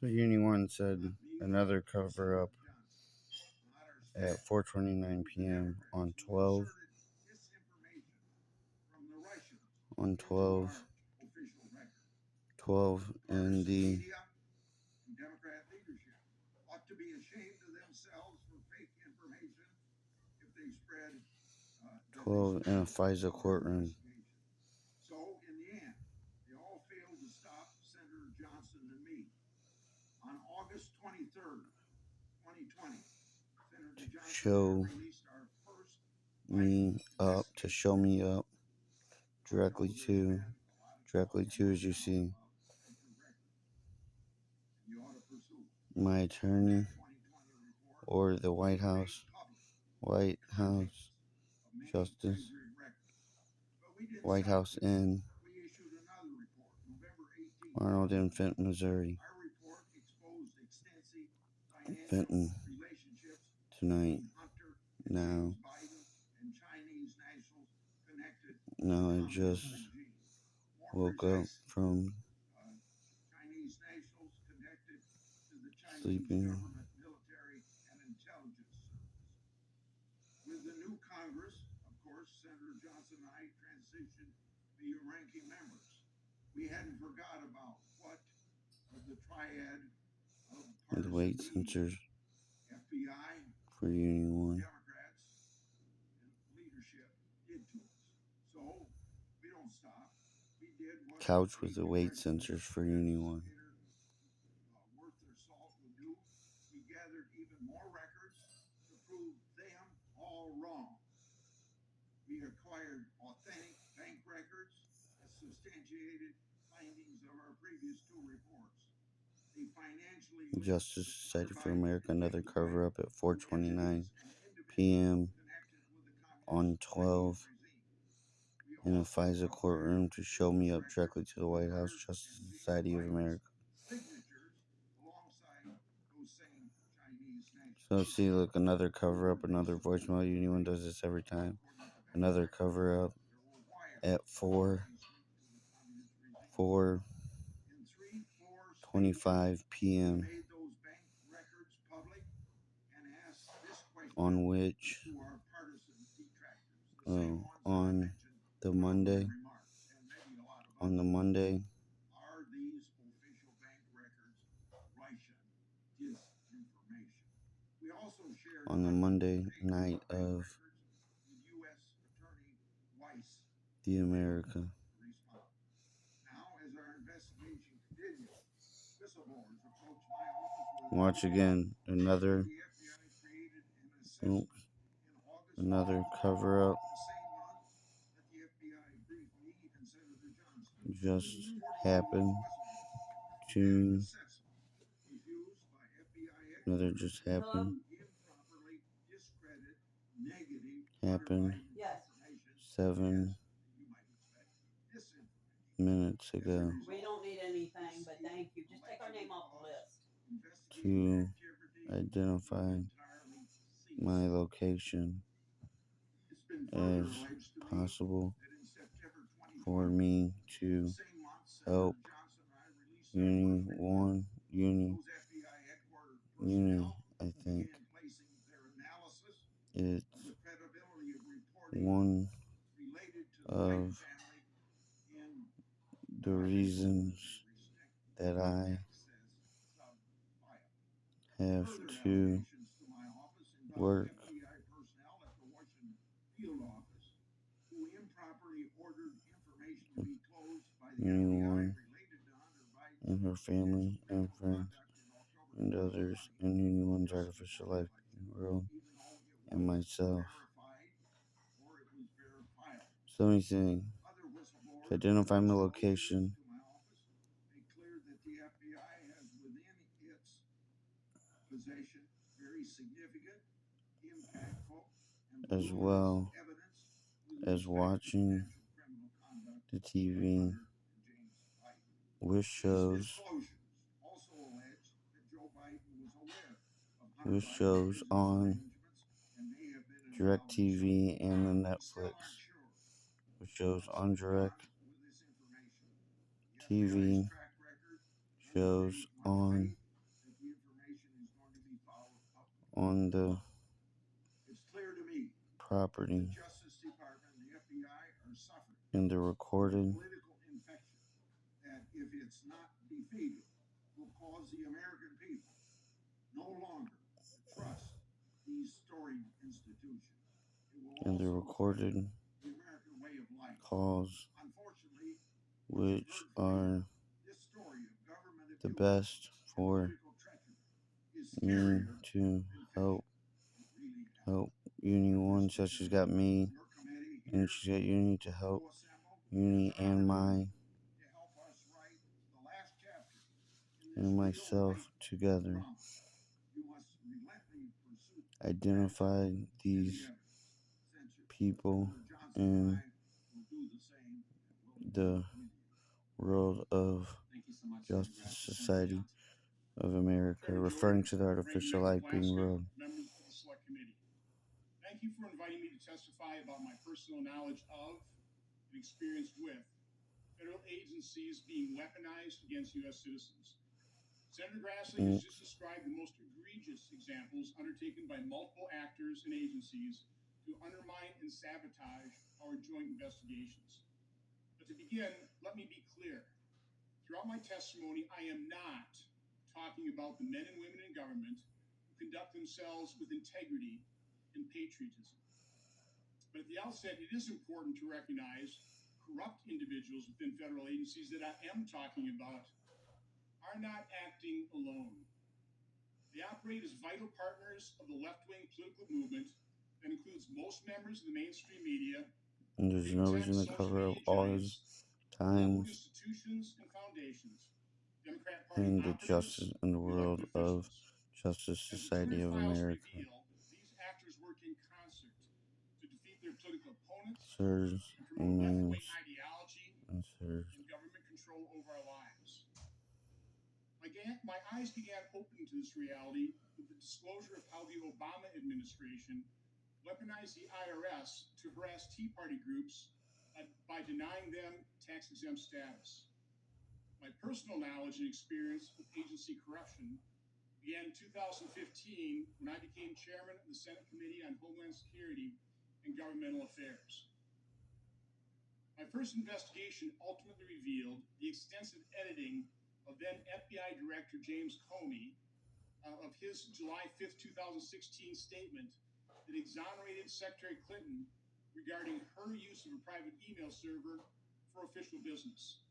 So Uni One said another cover up at 4:29 p.m. on 12 in the 12 in a FISA courtroom. So, in the end, they all failed to stop Senator Johnson and me. On August 23rd, 2020, Senator Johnson released our first show me up directly to as you see my attorney or the White House Justice White House in Arnold in Fenton, Missouri. Fenton tonight. Now I just woke up from sleeping. With the new Congress, of course, Senator Johnson and I transitioned to be ranking members. We hadn't forgot about what the triad of With weight sensors FBI, for Uni One. Democrats, and leadership did to us. So we don't stop. We did what Couch with the weight sensors for Uni One. Worth their salt would do. We gathered even more records to prove them all wrong. We acquired authentic bank records that substantiated findings of our previous two reports. They financially Justice Society for America, another cover up at 4:29 p.m. on 12 in a FISA courtroom to show me up directly to the White House Justice Society of America. So see, look, another cover up, another voicemail. Uni One does this every time. Another cover up at 4:25 p.m. on which on the Monday Are these official bank records Russian disinformation? We also shared on the Monday night of U.S. Attorney Weiss. the America. Now, as our investigation continues, whistleblowers approached my office with Watch again, another cover up just happened to happened 7 minutes ago We don't need anything, but thank you. Just take our name off the list. to identify my location as possible for me to help Uni, I think it's one of the reasons that I have to work Uni One and her family and friends and others in Uni One's artificial life world and myself. So anything to identify my location as well as watching the TV, which shows on DirecTV and the Netflix, which shows on DirecTV, shows on on the It's clear to me the property Justice Department and the FBI are suffering in the from a recorded political infection that, if it's not defeated, will cause the American people no longer to trust these storied institutions. It will in the also recorded threaten the American way of life. calls, Unfortunately, what you've which heard from me, are this story of government the abuse best and for political treachery is me scarier to than fiction. help It really happens. help Uni One. So she's got me, Your committee and here, she's got Uni to help co-assembled, Uni has an and opportunity my to help us write the last chapter in this and real myself life together drama. You must relentlessly pursue identify and these the evidence. people Senator Johnson and in I will do the same, and we'll be the with you. world of Thank you so much, Justice Senator Society Johnson. of America, Chairman referring Jordan, to the Ranking artificial Member light being Plaska, road. members of the Select Committee. Thank you for inviting me to testify about my personal knowledge of and experience with federal agencies being weaponized against U.S. citizens. Senator Grassley has just described the most egregious examples undertaken by multiple actors and agencies to undermine and sabotage our joint investigations. But to begin, let me be clear. Throughout my testimony, I am not talking about the men and women in government who conduct themselves with integrity and patriotism. But at the outset, it is important to recognize corrupt individuals within federal agencies that I am talking about are not acting alone. They operate as vital partners of the left-wing political movement that includes most members of the mainstream media, And there's think no tanks, reason to social cover up media all his giants, global times institutions and foundations, Democrat Party in the operatives, justice in the and world elected of officials. Justice As the Society Twitter of files America. reveal, these actors work in concert to defeat their political opponents Sirs and and promote ma'ams left-wing ideology and sirs. and government control over our lives. My eyes began opening to this reality with the disclosure of how the Obama administration weaponized the IRS to harass Tea Party groups by denying them tax-exempt status. My personal knowledge and experience with agency corruption began in 2015 when I became chairman of the Senate Committee on Homeland Security and Governmental Affairs. My first investigation ultimately revealed the extensive editing of then FBI Director James Comey of his July 5th, 2016 statement that exonerated Secretary Clinton regarding her use of a private email server for official business.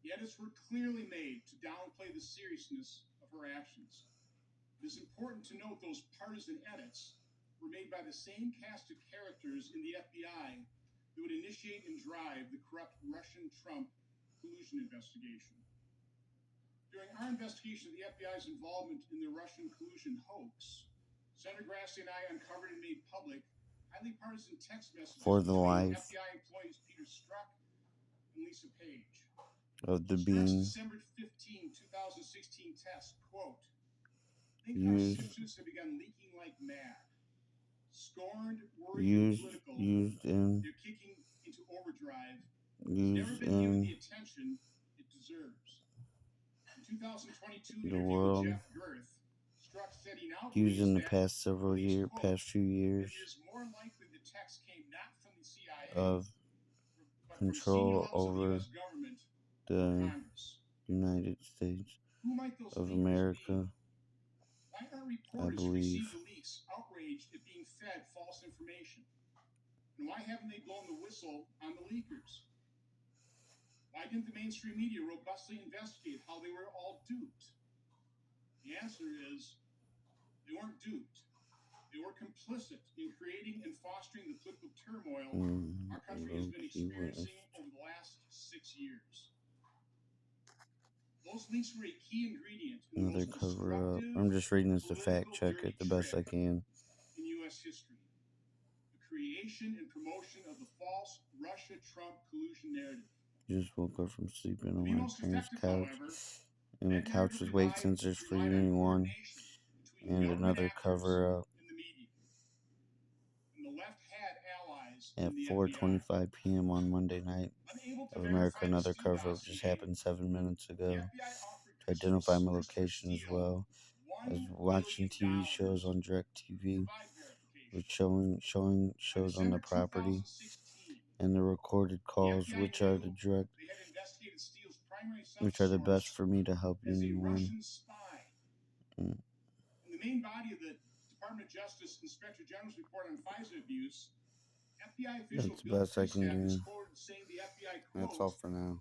The edits were clearly made to downplay the seriousness of her actions. It is important to note those partisan edits were made by the same cast of characters in the FBI that would initiate and drive the corrupt Russian-Trump collusion investigation. During our investigation of the FBI's involvement in the Russian collusion hoax, Senator Grassley and I uncovered and made public highly partisan text messages For the between life FBI employees Peter Strzok and Lisa Page. of the Strzok's being December 15, 2016 test, quote, think our used signatures have begun leaking like mad. Scorned, worried, and used political, used in they're kicking into overdrive. It's never used been given in the attention it deserves. In 2022 the interview with world, Jeff Girth, Strzok said he now used believes in the that, past several years, quote, past few years that it is more likely the text came not from the CIA, of but from senior control levels of the over U.S. government or the Congress. United States Who might those of leakers be? America, Why are I reporters who believe. received the leaks outraged at being fed false information? And why haven't they blown the whistle on the leakers? Why didn't the mainstream media robustly investigate how they were all duped? The answer is they weren't duped. They were complicit in creating and fostering the political turmoil our country has been Low-key experiencing witnessed. over the last 6 years. Those leaks were a key ingredient in the Another most cover up. destructive I'm just reading this to fact political check dirty it the best I trick can. in U.S. history. The creation and promotion of the false Russia-Trump collusion narrative. Just woke up from sleeping To on be my most parents' effective, couch. however, And the that couch narrative with weight sensors for relied on Uni One. coordination between And government another actors cover up and the media. And the left had allies at in the FBI. 4:25 p.m. on Monday night Unable to of America. verify the Another Steele cover up just dossier, happened 7 minutes the ago FBI offered to custody identify my source for location as Steele well, as watching TV shows on DirecTV, with showing shows on the property, and the recorded calls, which are the best for me to help anyone. Mm. In the main body of the Department of Justice Inspector General's report on FISA abuse, FBI official That's the Bill best I can Kristap is do. quoted saying the FBI, That's quote, all for now.